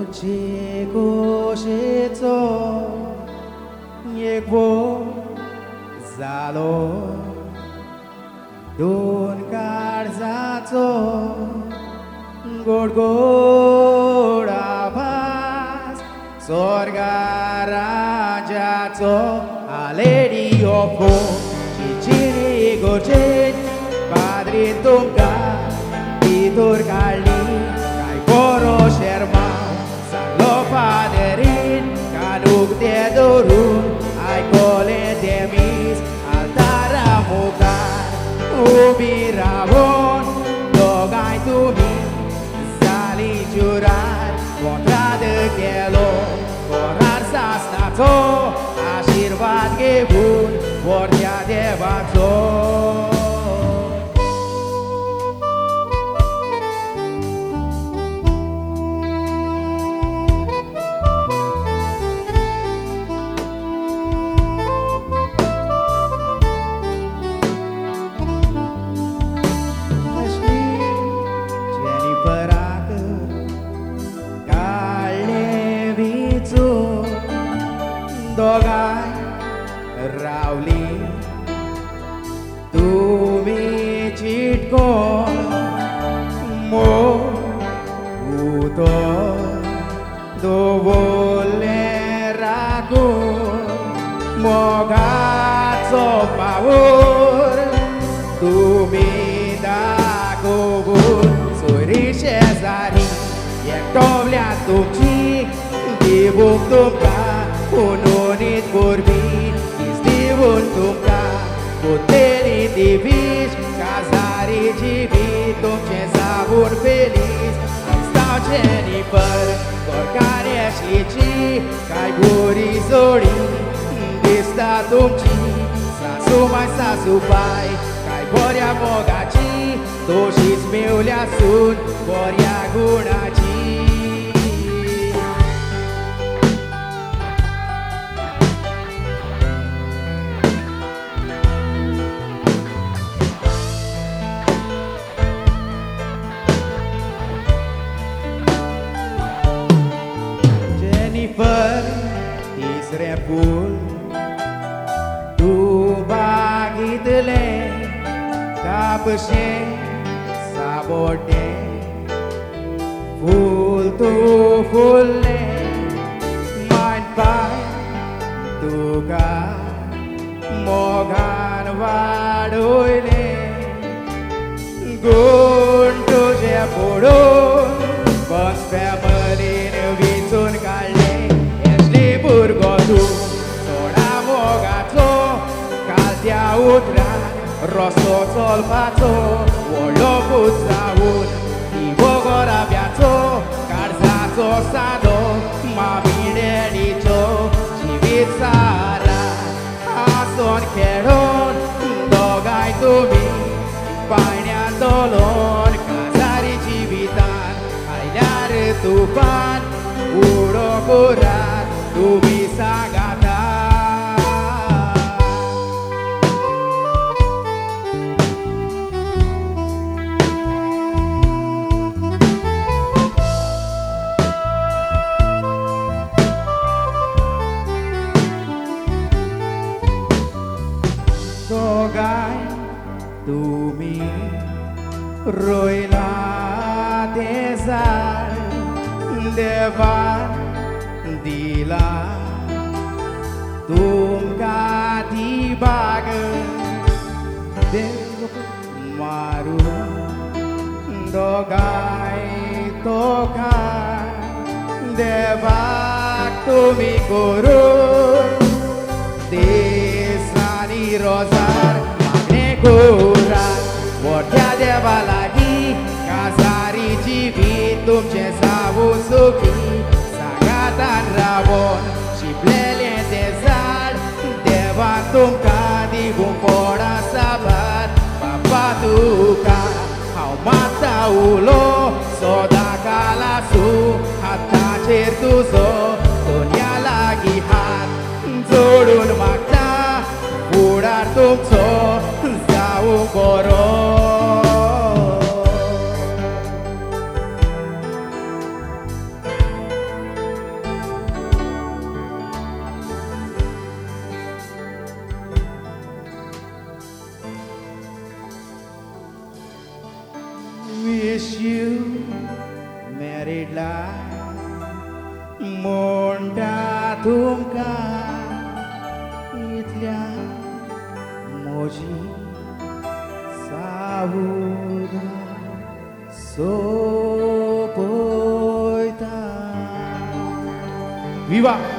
붙이고 싶죠 예고자로 눈 갈자죠 골골아바스 sorgarajato aleriopo cicini gocet padre tungga tidur kali kai poro sherma salo paderin kaduk tedorun ai kole demis altara mukar ubiravon dogai tumi zali jurar contra de kelo korar sasnato आशीर्वाद घेऊन वरच्या देवाचो दोगाय रावली तुम्ही चिटकोन मोगुतो दोवोले राखून मोगाचो पावोर तुम्ही दाखोवून सोयरी शेजारी एकटोवल्या तुमची दिवूंक तुमकां Ununit kurbi Istiwun tumka Puteri divis Casari jivi Tumce sabun feliz Stau Jennifer Corcare șlici Cai guri zori Dista tumci Sasu mai sasu pai Cai boria bogaci Toșiți miulea sun Boria gunaci तिसरे फूल तू बागितले कापशे साबोटे फूल तू फुलले मान पाय तुका मोगान वाडोयले गुण तुझे फोडून बस फॅमिलीन विचून काढले Burgotu, soda mogato, caldia utra, rosso solpato, wolo puzzaun, ivogo rabiato, carzato sado, mamine dito, civizara, ason keron, dogai tumi, painea dolon, casari civitan, aileare tufan, uro curat, tu bisa gata Dogai tumi roila desar devan dila तुमका ती बाग देव मारू दोगाय तोका देवाक तुम्ही करून देसानी रोजार मागणे कोरात मोठ्या देवा लागी कासारी जीवी तुमचे सावू सुखी सांगातान रावोन शिपलेले ते झाड देवा तुमका दिवूंक पोडा साबार बापा तुका हांव मागता उलो सदांकाल आसूं हाताचेर तुजो दुनिया लागीं हात जोडून मागता फुडार तुमचो जावूंक बरो wish you married life मोंडा तुमका इथल्या मोजी सावुदा सोपोयता विवाह